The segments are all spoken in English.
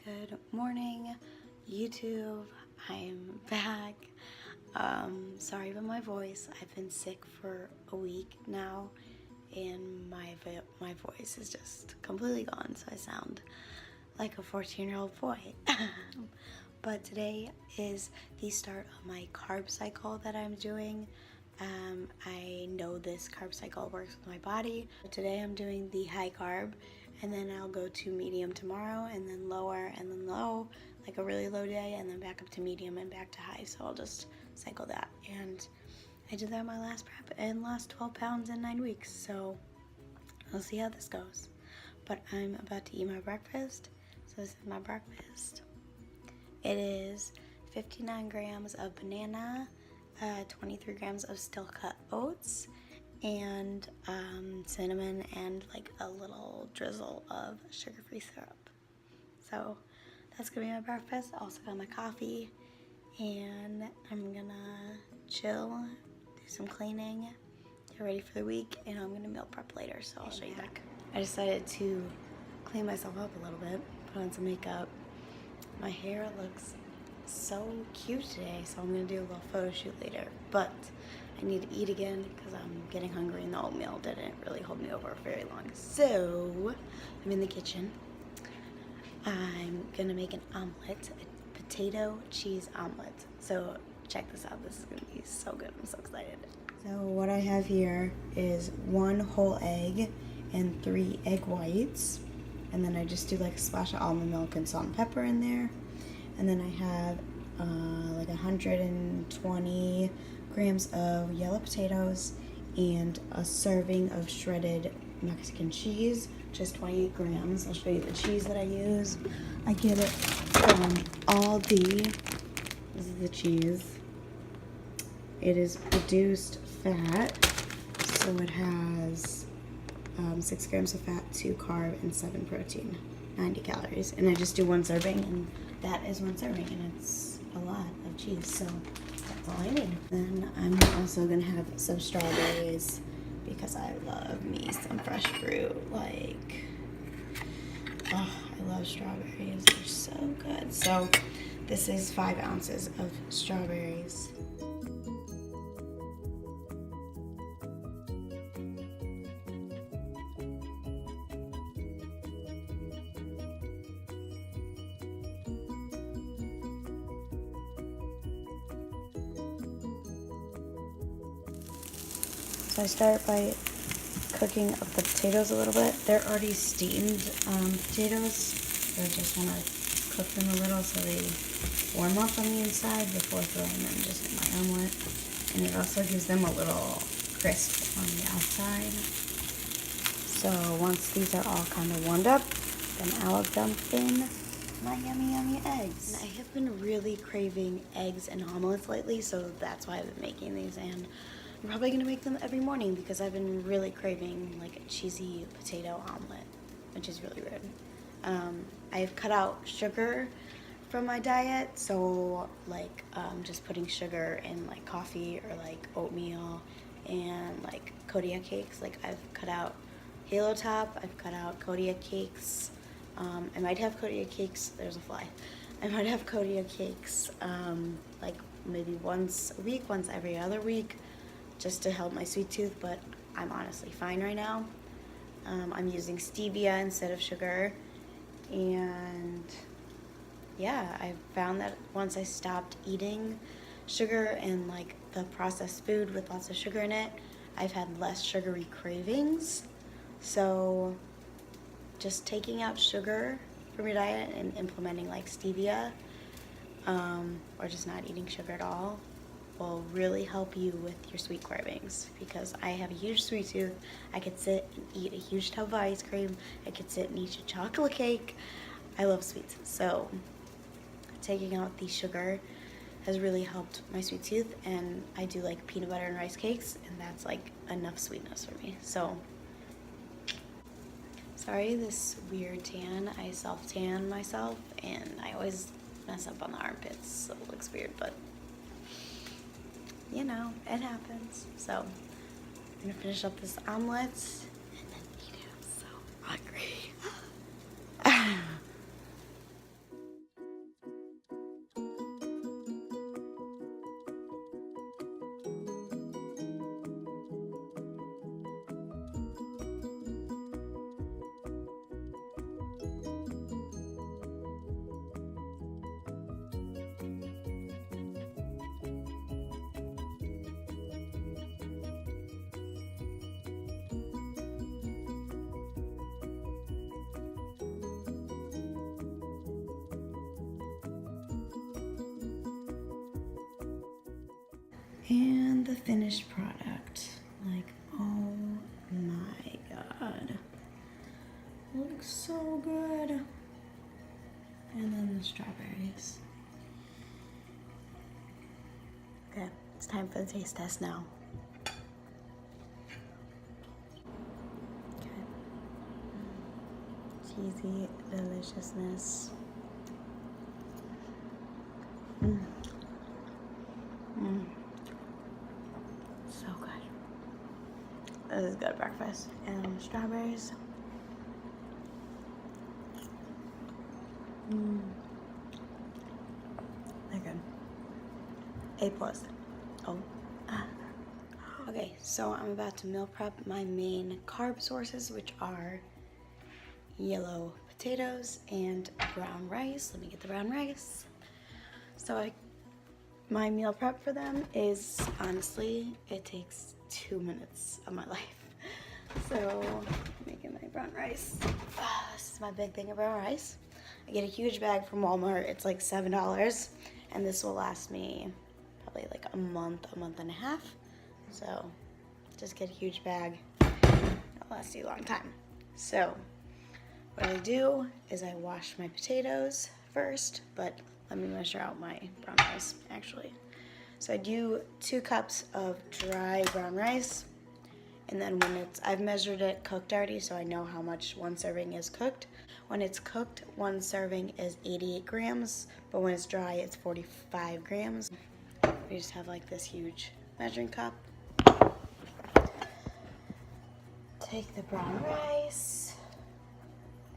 Good morning, YouTube. I am back. Sorry about my voice. I've been sick for a week now, and my voice is just completely gone, so I sound like a 14-year-old boy. But today is the start of my carb cycle that I'm doing. I know this carb cycle works with my body. Today I'm doing the high carb, and then I'll go to medium tomorrow, and then lower, and then low, like a really low day, and then back up to medium and back to high. So I'll just cycle that. And I did that in my last prep and lost 12 pounds in 9 weeks. So we'll see how this goes. But I'm about to eat my breakfast. So this is my breakfast. It is 59 grams of banana, 23 grams of steel cut oats, and cinnamon, and like a little drizzle of sugar-free syrup. So that's gonna be my breakfast. Also got my coffee, and I'm gonna chill, do some cleaning, get ready for the week, and I'm gonna meal prep later, so I'll show you back. I decided to clean myself up a little bit, put on some makeup. My hair looks so cute today, so I'm gonna do a little photo shoot later, but I need to eat again because I'm getting hungry and the oatmeal didn't really hold me over very long. So I'm in the kitchen. I'm gonna make an omelet, a potato cheese omelet. So check this out, this is gonna be so good, I'm so excited. So what I have here is 1 whole egg and 3 egg whites. And then I just do like a splash of almond milk and salt and pepper in there. And then I have like 120 grams of yellow potatoes and a serving of shredded Mexican cheese, just 28 grams. I'll show you the cheese that I use. I get it from Aldi. This is the cheese. It is reduced fat, so it has 6 grams of fat, 2 carb, and 7 protein, 90 calories. And I just do 1 serving, and that is 1 serving, and it's a lot of cheese, so that's all I need. Then I'm also gonna have some strawberries because I love me some fresh fruit. Like, oh, I love strawberries, they're so good. So this is 5 ounces of strawberries. So I start by cooking up the potatoes a little bit. They're already steamed potatoes, so I just want to cook them a little so they warm up on the inside before throwing them just in my omelet. And it also gives them a little crisp on the outside. So once these are all kind of warmed up, then I'll dump in my yummy, yummy eggs. And I have been really craving eggs and omelets lately, so that's why I've been making these, and I'm probably gonna make them every morning because I've been really craving like a cheesy potato omelet, which is really weird. I've cut out sugar from my diet, so like just putting sugar in like coffee or like oatmeal and like Kodiak cakes. Like I've cut out Halo Top, I've cut out Kodiak cakes. I might have Kodiak cakes, there's a fly. I might have Kodiak cakes like maybe once a week, once every other week, just to help my sweet tooth, but I'm honestly fine right now. I'm using stevia instead of sugar, and yeah, I found that once I stopped eating sugar and like the processed food with lots of sugar in it, I've had less sugary cravings. So just taking out sugar from your diet and implementing like stevia, or just not eating sugar at all, will really help you with your sweet cravings, because I have a huge sweet tooth. I could sit and eat a huge tub of ice cream. I could sit and eat a chocolate cake. I love sweets, so taking out the sugar has really helped my sweet tooth, and I do like peanut butter and rice cakes, and that's like enough sweetness for me. So sorry, this weird tan. I self-tan myself, and I always mess up on the armpits, so it looks weird, but you know, it happens. So I'm gonna finish up this omelet and then eat it. I'm so hungry. And the finished product. Like, oh my god. Looks so good. And then the strawberries. Okay, it's time for the taste test now. Okay. Cheesy deliciousness. So good. This is good breakfast. And strawberries. They're good. A+. Oh. Okay, so I'm about to meal prep my main carb sources, which are yellow potatoes and brown rice. Let me get the brown rice. So my meal prep for them is, honestly, it takes 2 minutes of my life. So, making my brown rice. This is my big thing of brown rice. I get a huge bag from Walmart. It's like $7, and this will last me probably like a month and a half. So, just get a huge bag. It'll last you a long time. So, what I do is I wash my potatoes first, but let me measure out my brown rice, actually. So I do 2 cups of dry brown rice, and then when I've measured it cooked already, so I know how much 1 serving is cooked. When it's cooked, 1 serving is 88 grams, but when it's dry, it's 45 grams. We just have like this huge measuring cup. Take the brown rice,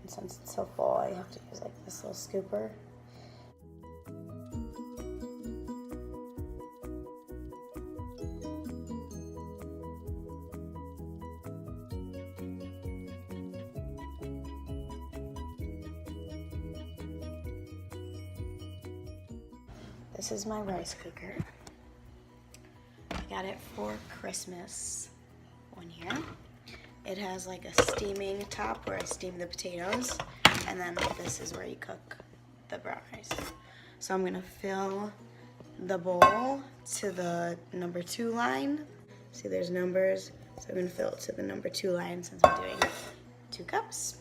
and since it's so full, I have to use like this little scooper. This is my rice cooker. I got it for Christmas one year. It has like a steaming top where I steam the potatoes, and then this is where you cook the brown rice. So I'm gonna fill the bowl to the number 2 line. See, there's numbers, so I'm gonna fill it to the number 2 line since I'm doing 2 cups.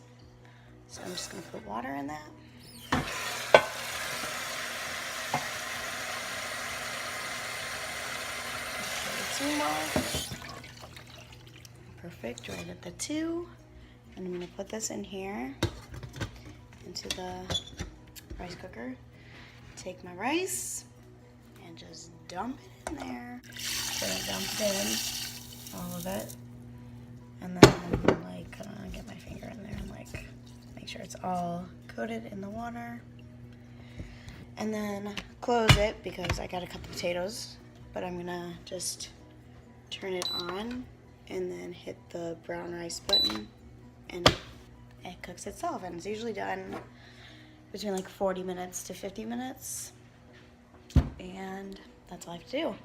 So I'm just gonna put water in that. Perfect, right at the 2. And I'm gonna put this in here, into the rice cooker. Take my rice and just dump it in there. Gonna dump it in, all of it. And then like, get my finger in there and like, make sure it's all coated in the water. And then close it because I gotta cut the potatoes, but I'm gonna just turn it on and then hit the brown rice button, and it cooks itself, and it's usually done between like 40 minutes to 50 minutes, and that's all I have to do.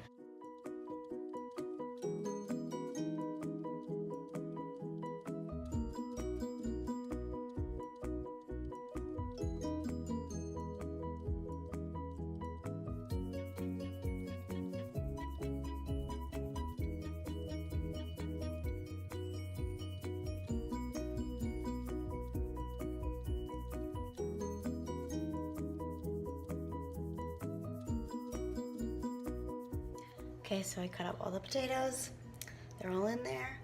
Okay, so I cut up all the potatoes. They're all in there.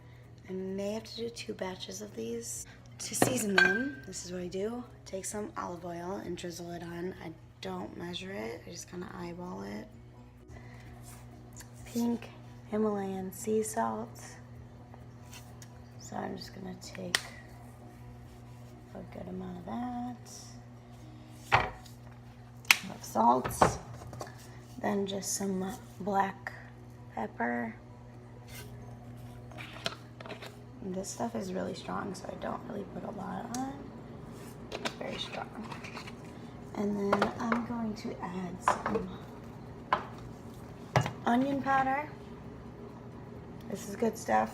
I may have to do 2 batches of these. To season them, this is what I do. Take some olive oil and drizzle it on. I don't measure it, I just kind of eyeball it. Pink Himalayan sea salt. So I'm just gonna take a good amount of that. Of salt. Then just some black pepper. And this stuff is really strong, so I don't really put a lot on. It's very strong. And then I'm going to add some onion powder. This is good stuff.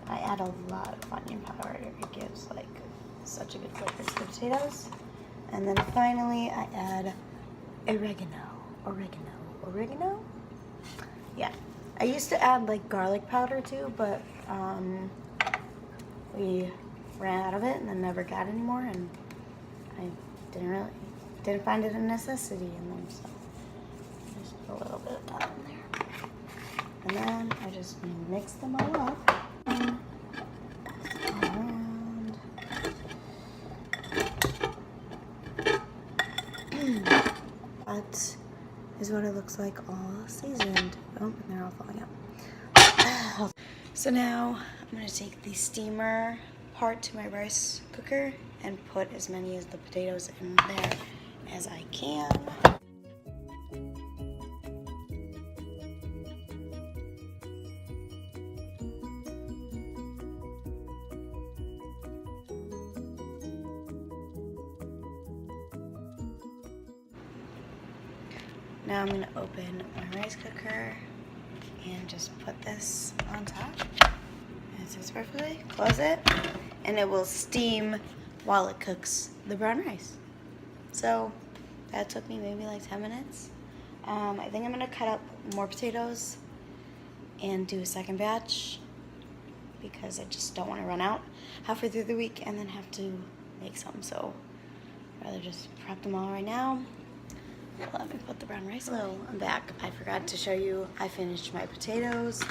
I add a lot of onion powder. It gives like such a good flavor to the potatoes. And then finally I add oregano. Oregano? Yeah. I used to add like garlic powder too, but we ran out of it and then never got any more, and I didn't find it a necessity in them, so just put a little bit of that in there. And then I just mix them all up. Around. That is what it looks like all seasoned. Oh, and they're all falling out. So now I'm going to take the steamer part to my rice cooker and put as many of the potatoes in there as I can. Now I'm going to open my rice cooker and just put this on top. It sits perfectly. Close it, and it will steam while it cooks the brown rice. So that took me maybe like 10 minutes. I think I'm going to cut up more potatoes and do a second batch because I just don't want to run out halfway through the week and then have to make some. So I'd rather just prep them all right now. Let me put the brown rice. Hello, I'm back. I forgot to show you, I finished my potatoes.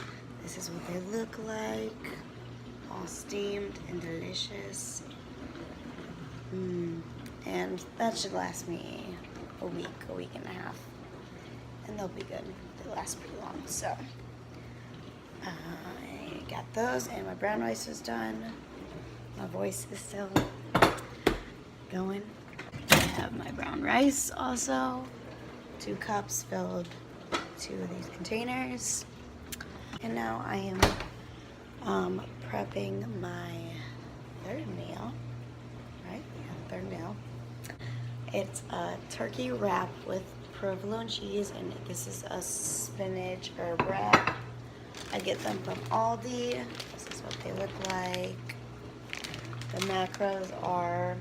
This is what they look like. All steamed and delicious. And that should last me a week and a half. And they'll be good. They last pretty long. So I got those, and my brown rice is done. My voice is still going. I have my brown rice also. 2 cups filled 2 of these containers. And now I am prepping my third meal, right? Yeah, third meal. It's a turkey wrap with provolone cheese, and this is a spinach herb wrap. I get them from Aldi. This is what they look like. The macros are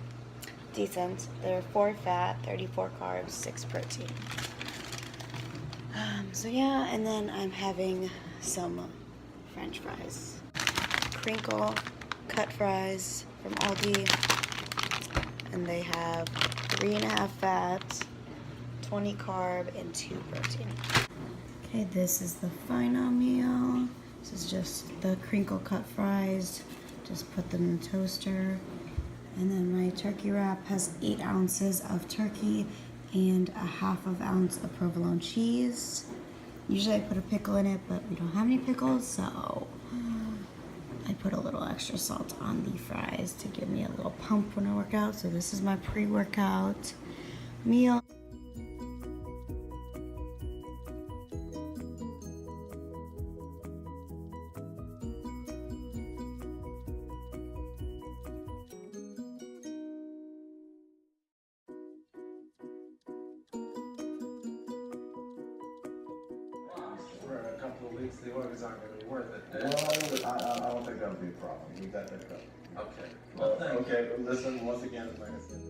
decent. They're 4 fat, 34 carbs, 6 protein. So yeah, and then I'm having some French fries. Crinkle cut fries from Aldi. And they have 3.5 fat, 20 carb, and 2 protein. Okay, this is the final meal. This is just the crinkle cut fries. Just put them in the toaster. And then my turkey wrap has 8 ounces of turkey and a 1/2 ounce of provolone cheese. Usually I put a pickle in it, but we don't have any pickles, so I put a little extra salt on the fries to give me a little pump when I work out. So this is my pre-workout meal. For a couple of weeks, the organs aren't going to be worth it. Well, I don't think that would be a problem. We got that covered. Okay. Well, thank you. Okay, listen, once again, like I said.